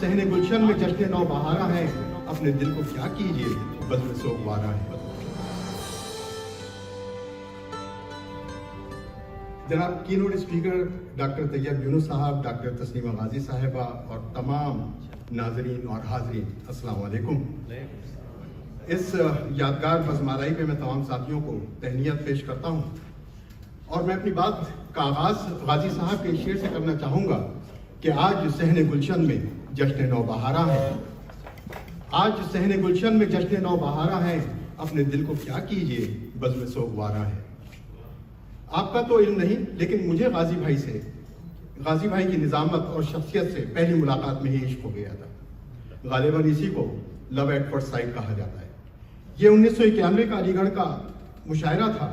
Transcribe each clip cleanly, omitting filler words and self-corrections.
सहने गुलशन में जश्न नौ बहारा है, अपने दिल को क्या कीजिए बज़्म सोगवारा है। जनाब keynote speaker doctor Tayyab Younus साहब, डॉक्टर तस्नीमा गाजी साहिबा और तमाम नाजरीन और हाजरीन, अस्सलाम वालेकुम। इस यादगार बज़मालाई पे मैं तमाम साथियों को तहनीत पेश करता हूँ और मैं अपनी बात का आगाज़ गाजी साहब के शेर से करना चाहूँगा कि आज सहने गुलशन में जश्न नौ बहारा है, आज सहने गुलशन में जश्न नौ बहारा है, अपने दिल को क्या कीजिए बज़्म सोगवारा है। आपका तो इल्म नहीं, लेकिन मुझे गाजी भाई की निज़ामत और शख्सियत से पहली मुलाकात में ही इश्क हो गया था। गालिबन इसी को लव एट फर्स्ट साइट कहा जाता है। ये 1991 का अलीगढ़ का मुशायरा था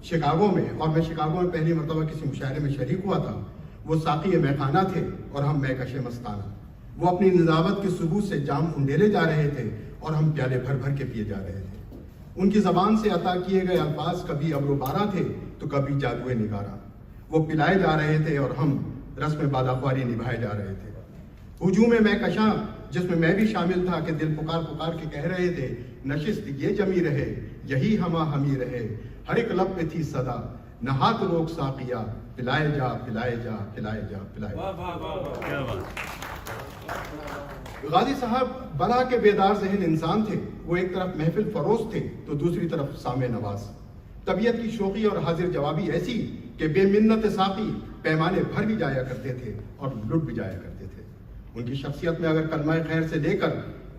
शिकागो में, और मैं शिकागो में पहली मरतबा किसी मुशायरे में शरीक हुआ था। वो साक़ी मैखाना थे और हम मैकश मस्ताना। वो अपनी निज़ामत के सबूत से जाम उंडेले जा रहे थे और हम प्याले भर भर के पिए जा रहे थे। उनकी ज़बान से अता किए गए अल्फाज कभी अब्रोबारा थे तो कभी जादुए निगारा। वो पिलाए जा रहे थे और हम रस्म बादाख्वारी निभाए जा रहे थे। हुजूम मैकशा, जिसमें मैं भी शामिल था, कि दिल पुकार पुकार के कह रहे थे, नशिस्त ये जमी रहे, यही हमा हमी रहे, हर एक लब पे थी सदा, नहात रोक साकिया, पिलाए जा पिलाए जा पिलाए जा पिलाए जा। गाजी साहब बला के बेदार ज़हन इंसान थे। वो एक तरफ महफिल फरोश थे तो दूसरी तरफ सामे नवाज। तबीयत की शौकी और हाजिर जवाबी ऐसी कि बेमिन्नत साकी पैमाने भर भी जाया करते थे और लुट भी जाया करते थे। उनकी शख्सियत में अगर कलमा खैर से लेकर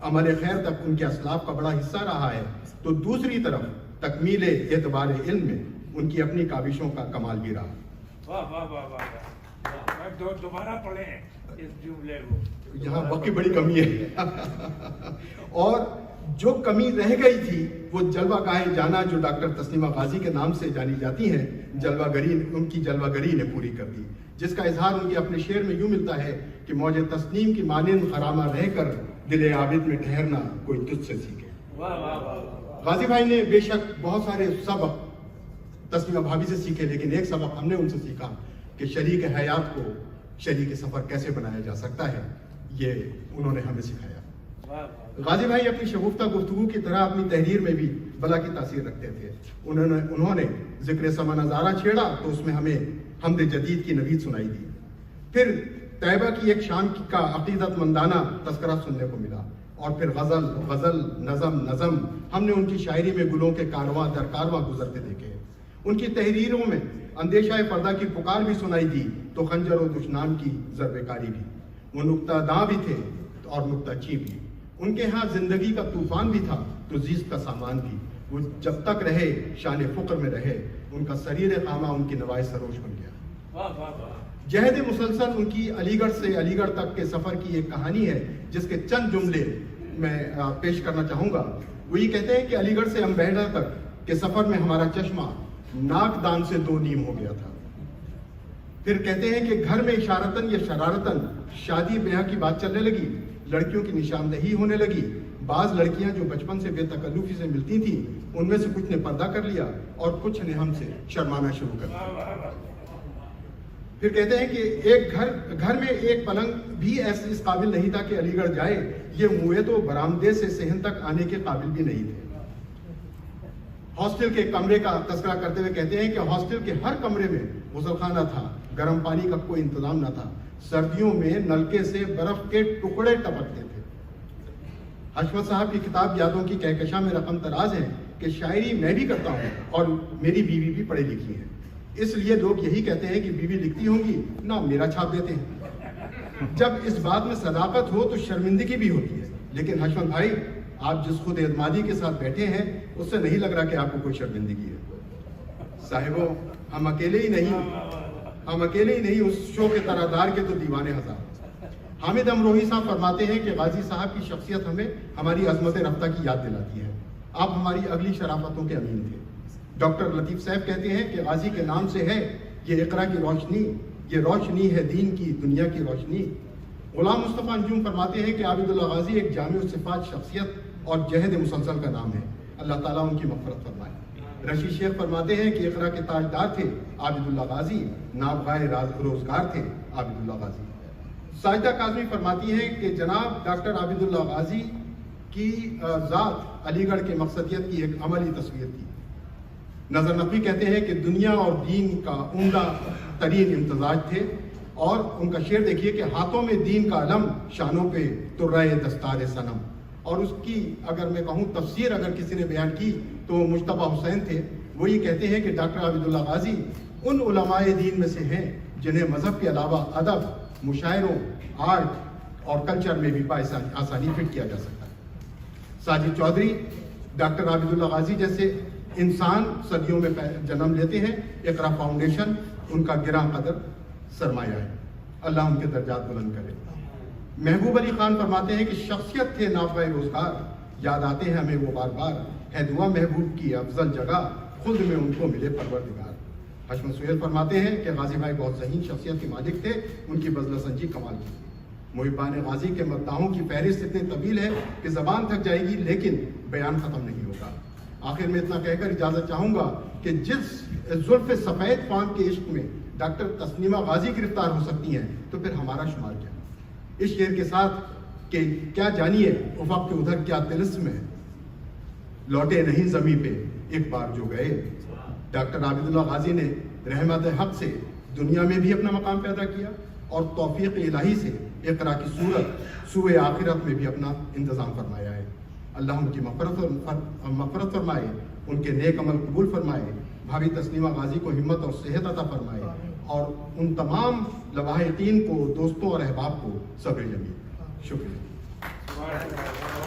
अमल खैर तक उनके असलाफ का बड़ा हिस्सा रहा है, तो दूसरी तरफ तकमील एतबार इल्म में उनकी अपनी काबिशों का कमाल भी रहा। वाह वाह वाह वाह, दोबारा पढ़ें इस जुमले को, यहाँ वक्त की बड़ी कमी है। और जो कमी रह गई थी वो जलवा गाहे जाना, जो डॉक्टर तस्नीमा गाजी के नाम से जानी जाती हैं, जलवागरी, उनकी जलवागरी ने पूरी कर दी, जिसका इजहार उनके अपने शेर में यूँ मिलता है कि मौज तस्नीम की मानिंद खरामा रहकर दिल आबिद में ठहरना कोई तुझसे सीखे। गाजी भाई ने बेशक बहुत सारे सबक तस्नीमा भाभी से सीखे, लेकिन एक सबक हमने उनसे सीखा कि शरीक हयात को शरीक सफ़र कैसे बनाया जा सकता है, ये उन्होंने हमें सिखाया। गाजी भाई अपनी शगुफ्ता गुफ्तगू की तरह अपनी तहरीर में भी बला की तासीर रखते थे। उन्होंने जिक्र समा नज़ारा छेड़ा तो उसमें हमें हमद जदीद की नवीद सुनाई दी। फिर तैयबा की एक शाम का अकीदतमंदाना तस्करा सुनने को मिला, और फिर गज़ल नज़म हमने उनकी शायरी में गुलों के कारवां दर कारवां गुजरते देखे। उनकी तहरीरों में अंदेशा पर्दा की पुकार भी सुनाई दी तो खंजर और दुश्मन की ज़रबेकारी भी। वो नुक्ता दां भी थे और नुक्ता ची भी। उनके यहाँ जिंदगी का तूफान भी था तो जीस्त का सामान भी। वो जब तक रहे शान फ़ुक्र में रहे, उनका शरीर खामा उनकी नवाए सरोश बन गया। जहद मुसलसल उनकी अलीगढ़ से अलीगढ़ तक के सफ़र की एक कहानी है, जिसके चंद जुमले मैं पेश करना चाहूँगा। वो ये कहते हैं कि अलीगढ़ से अम्बेहरा तक के सफ़र में हमारा चश्मा नाकदान से दो नीम हो गया था। फिर कहते हैं कि घर में इशारतन या शरारतन शादी ब्याह की बात चलने लगी, लड़कियों की निशानदही होने लगी। बाज़ लड़कियां जो बचपन से बेतकल्लुफ़ी से मिलती थी, उनमें से कुछ ने पर्दा कर लिया और कुछ ने हमसे शर्माना शुरू कर दिया। फिर कहते हैं कि एक घर में एक पलंग भी इस काबिल नहीं था कि अलीगढ़ जाए। ये मुए तो बरामदे से सहन तक आने के काबिल भी नहीं थे। हॉस्टल के कमरे का तस्करा करते हुए कहते हैं कि हॉस्टल के हर कमरे में गुसलखाना था, गर्म पानी का कोई इंतजाम न था, सर्दियों में नलके से बर्फ के टुकड़े टपकते थे। हशमत साहब की किताब यादों की कहकशा में रकम तराज है कि शायरी मैं भी करता हूँ और मेरी बीवी भी पढ़ी लिखी है, इसलिए लोग यही कहते हैं कि बीवी लिखती होंगी, ना मेरा छाप देते हैं। जब इस बात में सदाकत हो तो शर्मिंदगी भी होती है। लेकिन हशमत भाई, आप जिस खुद एतमादी के साथ बैठे हैं, उससे नहीं लग रहा कि आपको कोई शर्मिंदगी है। साहिबो, हम अकेले ही नहीं, उस शो के तरादार के तो दीवाने हजार। हामिद अमरोही साहब फरमाते हैं कि गाजी साहब की शख्सियत हमें हमारी अजमत रफ्ता की याद दिलाती है। आप हमारी अगली शराफतों के अमीन थे। डॉक्टर लतीफ़ साहब कहते हैं कि गाजी के नाम से है ये इक़रा की रोशनी, ये रोशनी है दीन की, दुनिया की रोशनी। गुलाम मुस्तफ़ा अंजुम फरमाते हैं कि आबिदुल्लाह गाजी एक जामिउ सिफ़ात शख्सियत और जहद मुसलसल का नाम है, अल्लाह ताला उनकी मग़फ़िरत फरमाए। रशीद शेख फरमाते हैं कि इक़रा के ताजदार थे आबिदुल्लाह गाजी, नाबगाए रोज़गार थे आबिदुल्लाह गाजी। ساجدہ کاظمی فرماتی ہیں کہ جناب ڈاکٹر عابد اللہ غازی کی ذات علی گڑھ کے مقصدیت کی ایک عملی تصویر تھی. نظر نقوی کہتے ہیں کہ دنیا اور دین کا عمدہ ترین امتزاج تھے، اور ان کا شعر دیکھیے کہ ہاتھوں میں دین کا علم، شانوں پہ ترائے دستار صنم. اور اس کی اگر میں کہوں تفسیر اگر کسی نے بیان کی تو وہ مجتبیٰ حسین تھے. وہ یہ کہتے ہیں کہ ڈاکٹر عابد اللہ غازی ان علماء دین میں سے ہیں جنہیں مذہب کے علاوہ ادب، مشاعروں، آرٹ اور کلچر میں بھی آسانی فٹ کیا جا سکتا ہے. ساجد چودھری، ڈاکٹر عابد اللہ غازی جیسے انسان صدیوں میں جنم لیتے ہیں. اقرا فاؤنڈیشن ان کا گراں قدر سرمایہ ہے. اللہ ان کے درجات بلند کرے. محبوب علی خان فرماتے ہیں کہ شخصیت تھے نافع روزگار، یاد آتے ہیں ہمیں وہ بار بار، ہے دعا محبوب کی افضل جگہ، خود میں ان کو ملے پروردگار. حشمت سہیل فرماتے ہیں کہ غازی بھائی بہت ذہین شخصیت کے مالک تھے، ان کی بذل سنجی کمال کی. محبان غازی کے مداحوں کی فہرست اتنی طویل ہے کہ زبان تھک جائے گی لیکن بیان ختم نہیں ہوگا. آخر میں اتنا کہہ کر اجازت چاہوں گا کہ جس زلف سفید فام کے عشق میں ڈاکٹر تسلیمہ غازی گرفتار ہو سکتی ہیں تو پھر ہمارا شمار کیا. اس شعر کے ساتھ کہ کیا جانیے افق کے ادھر کیا طلسم ہے، لوٹے نہیں زمین پہ ایک بار جو گئے. ڈاکٹر عابد اللہ غازی نے رحمت حق سے دنیا میں بھی اپنا مقام پیدا کیا اور توفیق الہی سے اقرا کی صورت سوئے آخرت میں بھی اپنا انتظام فرمایا ہے. اللہ ان کی مغفرت فرمائے، ان کے نیک عمل قبول فرمائے، بھابھی تسلیمہ غازی کو ہمت اور صحت عطا فرمائے، اور ان تمام لواحقین کو، دوستوں اور احباب کو صبر جمیل. شکریہ.